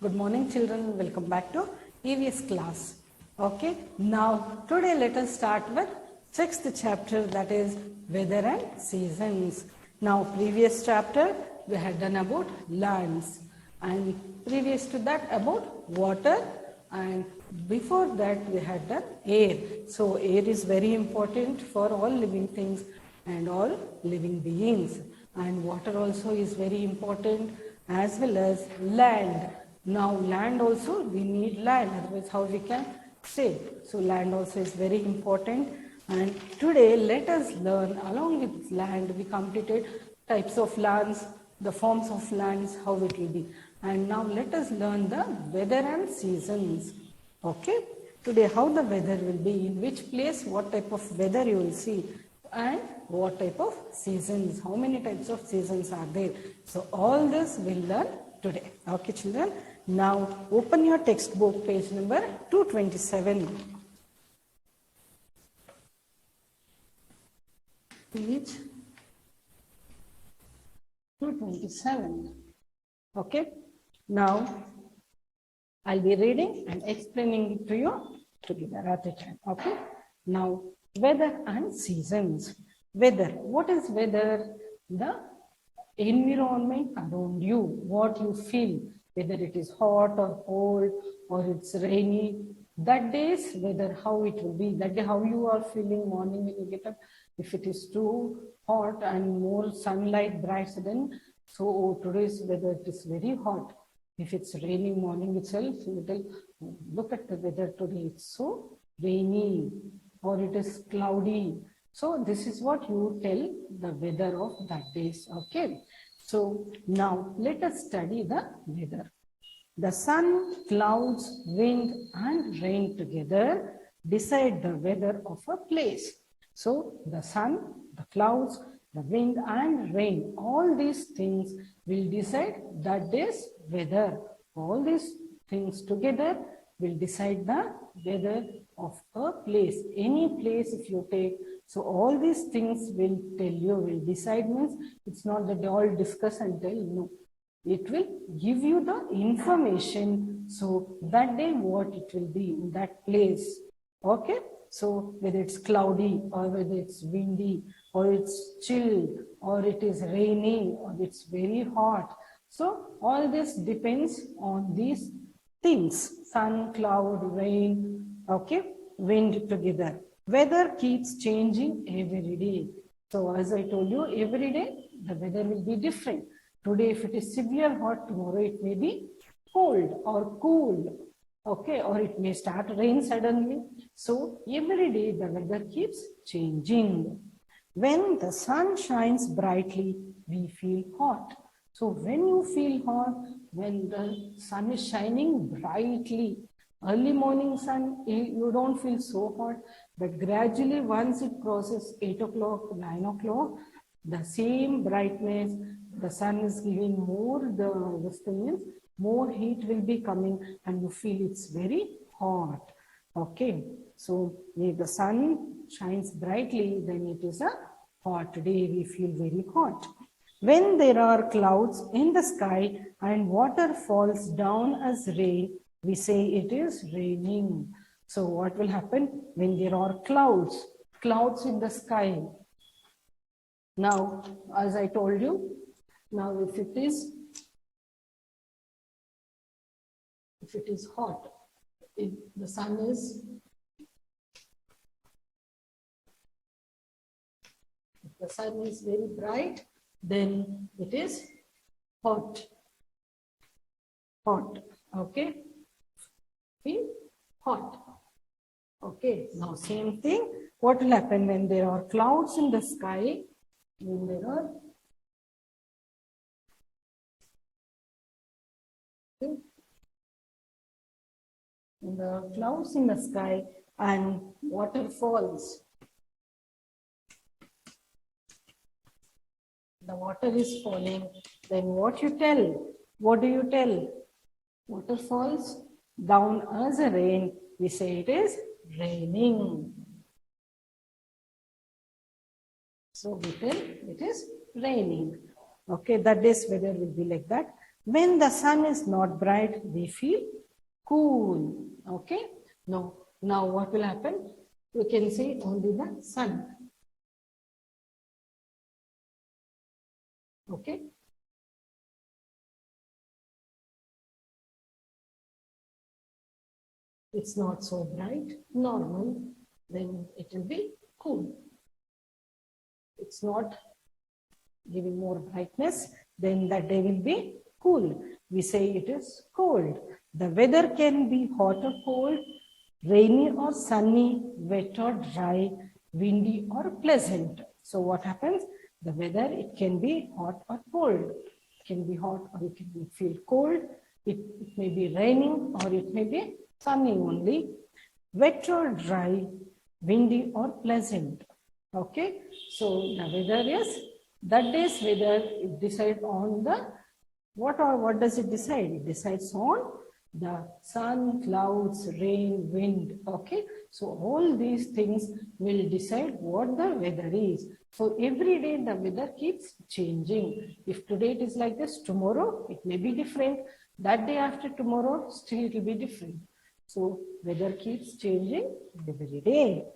Good morning, children. Welcome back to EVS class. Okay, now today let us start with 6th chapter, that is weather and seasons. Now previous chapter we had done about lands, and previous to that about water, and before that we had done air. So air is very important for all living things and all living beings, and water also is very important, as well as land. Now land also, we need land, otherwise how we can stay. So land also is very important, and today let us learn along with land. We completed types of lands, the forms of lands, how it will be, and now let us learn the weather and seasons. Okay, today how the weather will be, in which place, what type of weather you will see, and what type of seasons, how many types of seasons are there. So all this we'll learn today. Okay, children. Now open your textbook, page number 227. Page 227. Okay. Now I'll be reading and explaining it to you together at a time. Okay. Now weather and seasons. Weather. What is weather? The environment around you, what you feel, whether it is hot or cold or it's rainy. That day's weather, how it will be. That day, how you are feeling morning when you get up. If it is too hot and more sunlight bright, then so today's weather it is very hot. If it's raining morning itself, you will look at the weather today. It's so rainy, or it is cloudy. So this is what you tell the weather of that days. Okay. So now let us study the weather. The sun, clouds, wind and rain together decide the weather of a place. So the sun, the clouds, the wind and rain, all these things will decide that day's weather. All these things together will decide the weather of a place. Any place if you take, so all these things will tell you, will decide, means it's not that they all discuss and tell, no. It will give you the information, so that day what it will be in that place. Okay, so whether it's cloudy or whether it's windy or it's chilled or it is raining or it's very hot. So all this depends on these things: sun, cloud, rain, okay, wind together. Weather keeps changing every day. So as I told you, every day the weather will be different. Today if it is severe hot, tomorrow it may be cold or cool. Okay, or it may start rain suddenly. So every day the weather keeps changing. When the sun shines brightly, we feel hot. So when you feel hot, when the sun is shining brightly, early morning sun, you don't feel so hot, but gradually once it crosses 8 o'clock, 9 o'clock, the same brightness, the sun is giving more, this thing means more heat will be coming and you feel it's very hot. Okay, so if the sun shines brightly, then it is a hot day, we feel very hot. When there are clouds in the sky and water falls down as rain, we say it is raining. So what will happen when there are clouds? Clouds in the sky. Now, as I told you, now if it is hot, if the sun is, if the sun is very bright, then it is hot. Hot. Okay. Feel hot. Okay. Now same thing. What will happen when there are clouds in the sky? When there are the clouds in the sky and water falls. The water is falling. Then what you tell? What do you tell? Water falls down as a rain. We say it is raining. So we tell it is raining. Okay, that day's weather will be like that. When the sun is not bright, we feel cool. Okay. Now what will happen? We can say only the sun. Okay. It's not so bright, normal, then it will be cool. It's not giving more brightness, then that day will be cool. We say it is cold. The weather can be hot or cold, rainy or sunny, wet or dry, windy or pleasant. So what happens? The weather, it can be hot or cold. It can be hot or it can feel cold. It may be raining or it may be sunny only, wet or dry, windy or pleasant. Okay, so the weather is that day's weather. It decides on the what does it decide? It decides on the sun, clouds, rain, wind. Okay, so all these things will decide what the weather is. So every day the weather keeps changing. If today it is like this, tomorrow it may be different. That day after tomorrow, still it will be different. So weather keeps changing every day.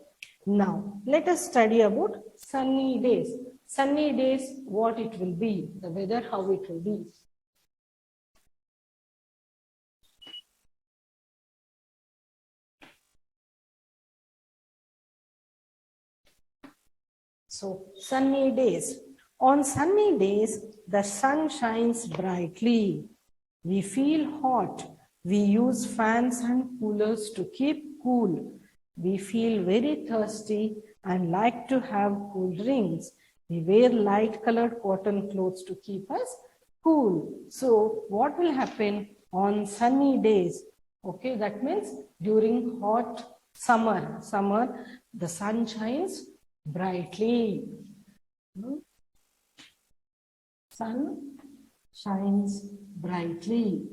Now, let us study about sunny days. Sunny days, what it will be, the weather, how it will be. So, sunny days. On sunny days, the sun shines brightly. We feel hot. We use fans and coolers to keep cool. We feel very thirsty and like to have cool drinks. We wear light colored cotton clothes to keep us cool. So what will happen on sunny days? Okay, that means during hot summer, the sun shines brightly. Sun shines brightly.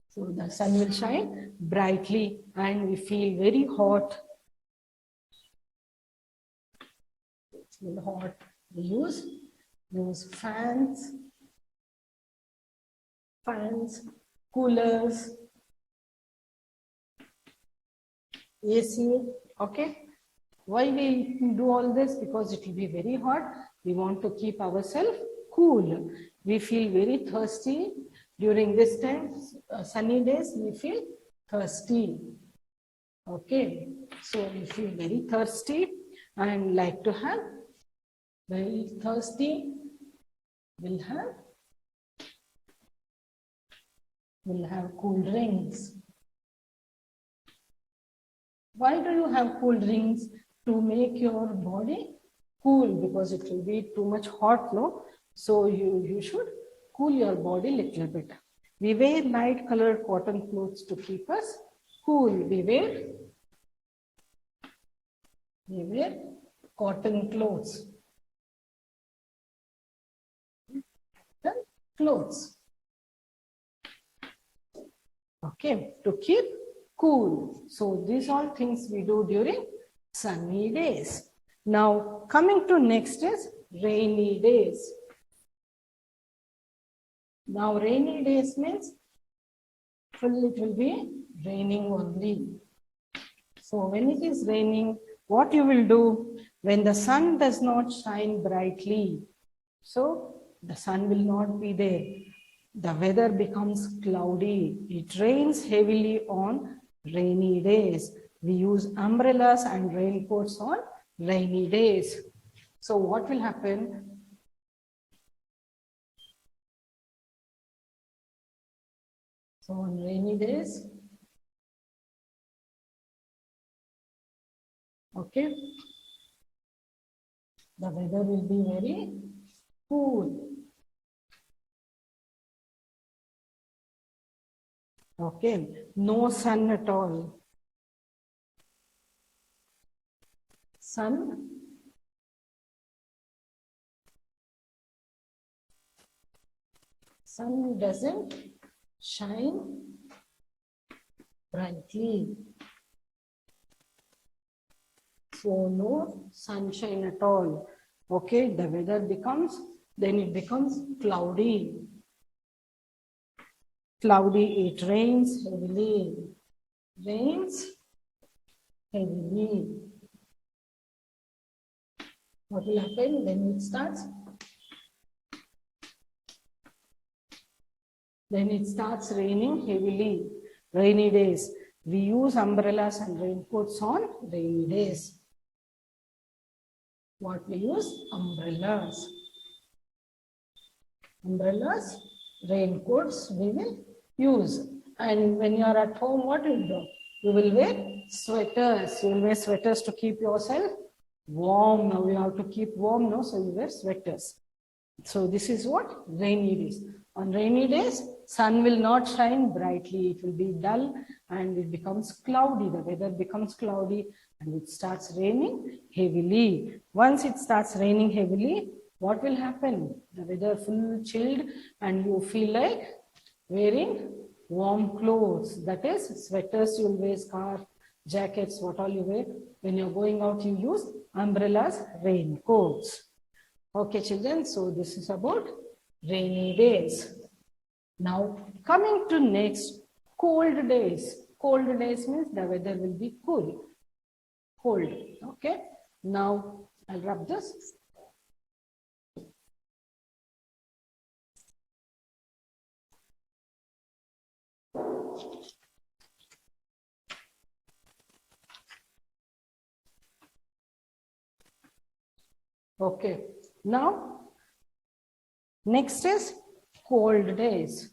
So the sun will shine brightly and we feel very hot. It's very hot. We use fans, coolers, AC. Okay. Why we do all this? Because it will be very hot. We want to keep ourselves cool. We feel very thirsty. During this time, sunny days, we feel thirsty. Okay. So we feel very thirsty and like to have very thirsty. We'll have cool drinks. Why do you have cool drinks? To make your body cool, because it will be too much hot, no? So you should cool your body a little bit. We wear light colored cotton clothes to keep us cool. We wear cotton clothes. Okay, to keep cool. So these all things we do during sunny days. Now coming to next is rainy days. Now rainy days means it will be raining only. So when it is raining, what you will do when the sun does not shine brightly? So the sun will not be there. The weather becomes cloudy. It rains heavily on rainy days. We use umbrellas and raincoats on rainy days. So what will happen? So on rainy days, okay, the weather will be very cool. Okay, no sun at all. Sun doesn't shine brightly. So no sunshine at all. Okay, the weather becomes, then it becomes cloudy. Cloudy, it rains heavily. Rains heavily. What will happen when it starts? Then it starts raining heavily. Rainy days. We use umbrellas and raincoats on rainy days. What we use? Umbrellas. Umbrellas, raincoats we will use. And when you are at home, what will you do? You will wear sweaters. You will wear sweaters to keep yourself warm. Now you have to keep warm now, so you wear sweaters. So this is what? Rainy days. On rainy days, sun will not shine brightly. It will be dull and it becomes cloudy. The weather becomes cloudy and it starts raining heavily. Once it starts raining heavily, what will happen? The weather full chilled and you feel like wearing warm clothes. That is, sweaters you'll wear, scarf, jackets, what all you wear. When you're going out, you use umbrellas, raincoats. Okay, children, so this is about rainy days. Now, coming to next, cold days. Cold days means the weather will be cool. Cold, okay? Now, I'll rub this. Okay, now next is cold days.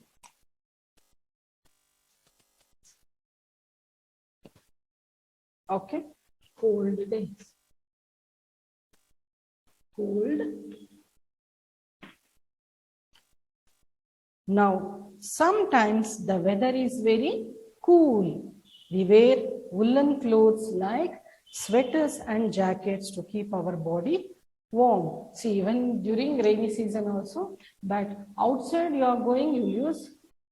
Okay, cold days. Cold. Now, sometimes the weather is very cool. We wear woolen clothes like sweaters and jackets to keep our body warm. See, even during rainy season also, but outside you are going, you use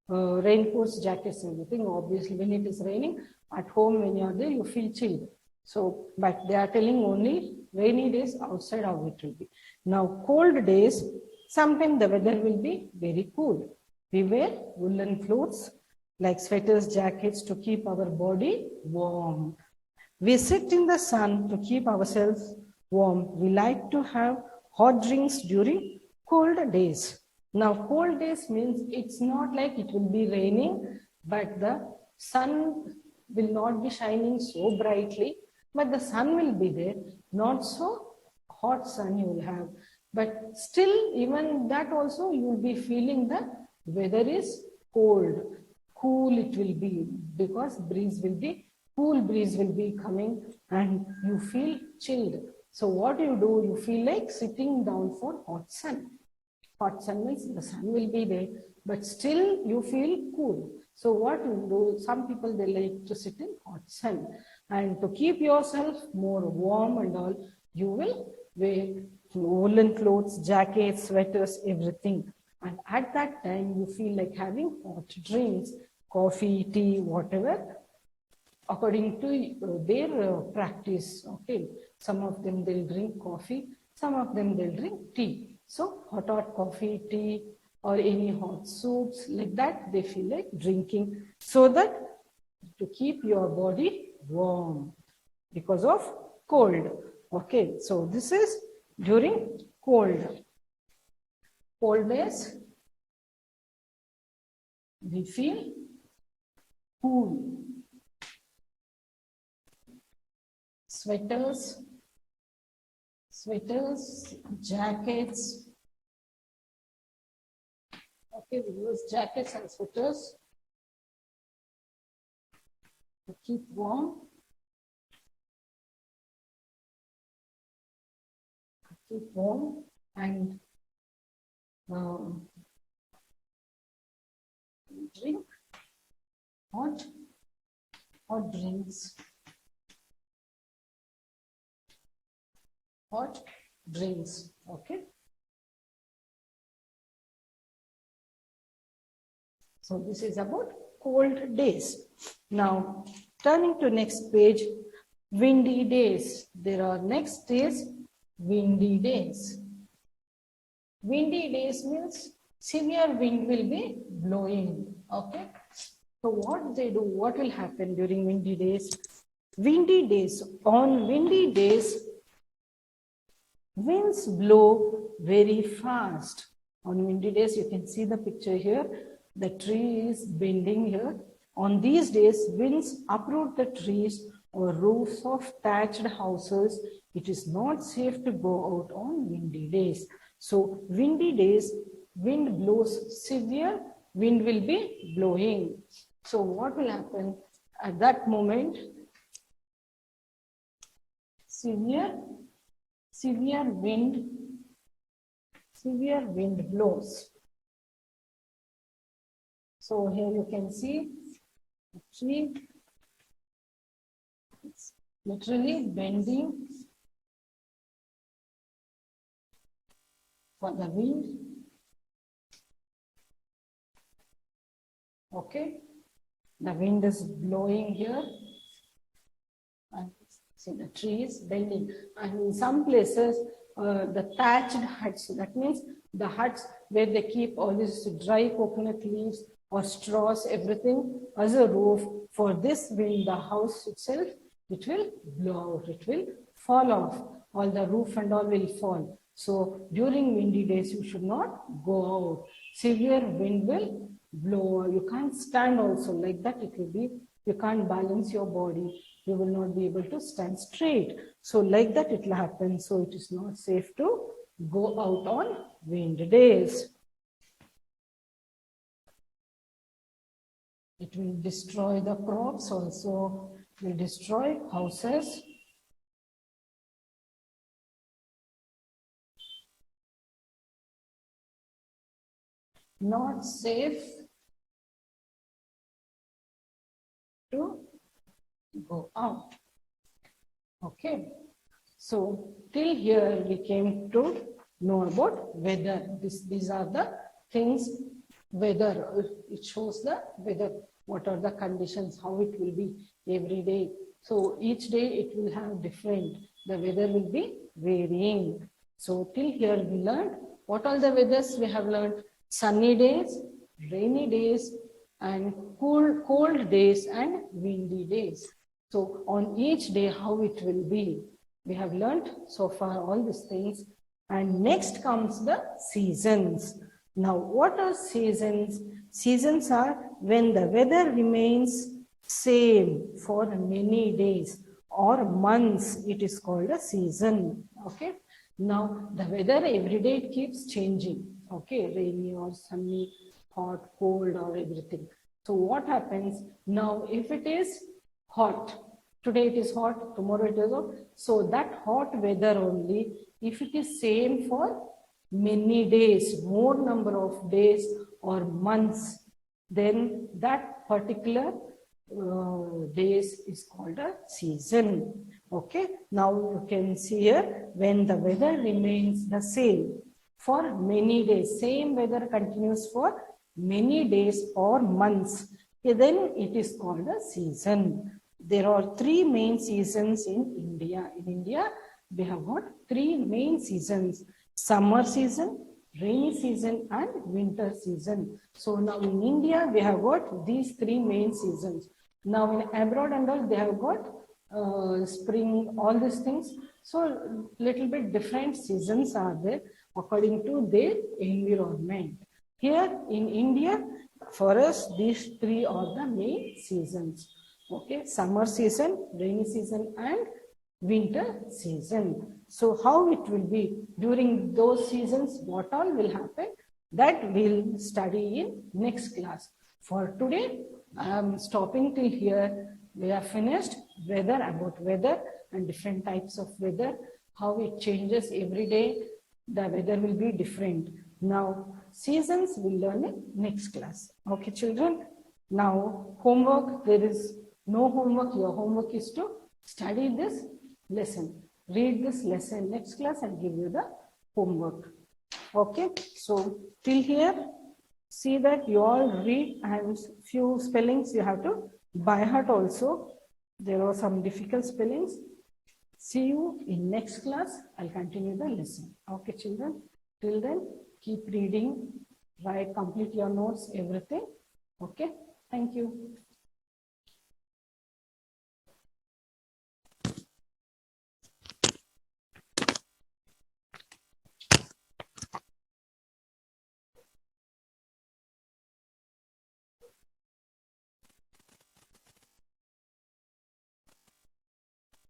raincoats, jackets, everything. Obviously, when it is raining, at home when you are there, you feel chilled. So, but they are telling only rainy days outside how it will be. Now, cold days, sometimes the weather will be very cool. We wear woolen clothes like sweaters, jackets to keep our body warm. We sit in the sun to keep ourselves warm. We like to have hot drinks during cold days. Now, cold days means it's not like it will be raining, but the sun will not be shining so brightly, but the sun will be there. Not so hot sun you will have, but still, even that also you will be feeling the weather is cold. Cool it will be because breeze will be, cool breeze will be coming and you feel chilled. So what you do, you feel like sitting down for hot sun. Hot sun means the sun will be there, but still you feel cool. So what you do, some people they like to sit in hot sun. And to keep yourself more warm and all, you will wear woolen clothes, jackets, sweaters, everything. And at that time, you feel like having hot drinks, coffee, tea, whatever, according to their practice. Okay, some of them they'll drink coffee, some of them they'll drink tea. So hot coffee, tea, or any hot soups like that, they feel like drinking so that to keep your body warm because of cold. Okay, so this is during cold. Cold days, we feel cool. Sweaters, jackets. Okay, we use jackets and sweaters to keep warm. And drink hot drinks. Hot drinks. Okay. So this is about cold days. Now, turning to next page, windy days. There are next days, windy days. Windy days means severe wind will be blowing. Okay. So what they do, what will happen during windy days? Windy days, on windy days, winds blow very fast. On windy days, you can see the picture here. The tree is bending here. On these days, winds uproot the trees or roofs of thatched houses. It is not safe to go out on windy days. So, windy days, wind blows severe, wind will be blowing. So, what will happen at that moment? Severe wind blows. So here you can see the tree, it's literally bending for the wind. Okay, the wind is blowing here. And see the trees bending, and in some places the thatched huts, that means the huts where they keep all these dry coconut leaves or straws, everything as a roof. For this wind, the house itself, it will blow out, it will fall off, all the roof and all will fall. So during windy days, you should not go out. Severe wind will blow. You can't stand also like that. It will be, you can't balance your body. You will not be able to stand straight. So like that it will happen. So it is not safe to go out on wind days. It will destroy the crops also. It will destroy houses. Not safe to go out. Okay. So till here we came to know about weather. These are the things, weather. It shows the weather. What are the conditions, how it will be every day. So each day it will have different. The weather will be varying. So till here we learned what all the weathers we have learned. Sunny days, rainy days, and cold days and windy days. So on each day how it will be. We have learned so far all these things. And next comes the seasons. Now what are seasons? Seasons are when the weather remains same for many days or months. It is called a season. Okay. Now the weather every day it keeps changing. Okay, rainy or sunny, hot, cold or everything. So what happens now if it is hot? Today it is hot, tomorrow it is hot. So that hot weather only, if it is same for many days, more number of days or months, then that particular days is called a season. Okay, now you can see here when the weather remains the same for many days, same weather continues for many days or months, then it is called a season. There are three main seasons in India. In India, we have got three main seasons: summer season, rainy season, and winter season. So now in India, we have got these three main seasons. Now in abroad and all, they have got spring, all these things. So little bit different seasons are there according to their environment. Here in India, for us, these three are the main seasons. Okay, summer season, rainy season, and winter season. So how it will be during those seasons, what all will happen, that we'll study in next class. For today, I am stopping till here. We have finished weather, about weather and different types of weather, how it changes every day. The weather will be different. Now, seasons we'll learn in next class. Okay, children? Now, homework, there is no homework. Your homework is to study this lesson. Read this lesson. Next class, I'll give you the homework. Okay, so till here, see that you all read, and few spellings you have to by heart also. There are some difficult spellings. See you in next class. I'll continue the lesson. Okay, children. Till then, keep reading, write, complete your notes, everything. Okay. Thank you.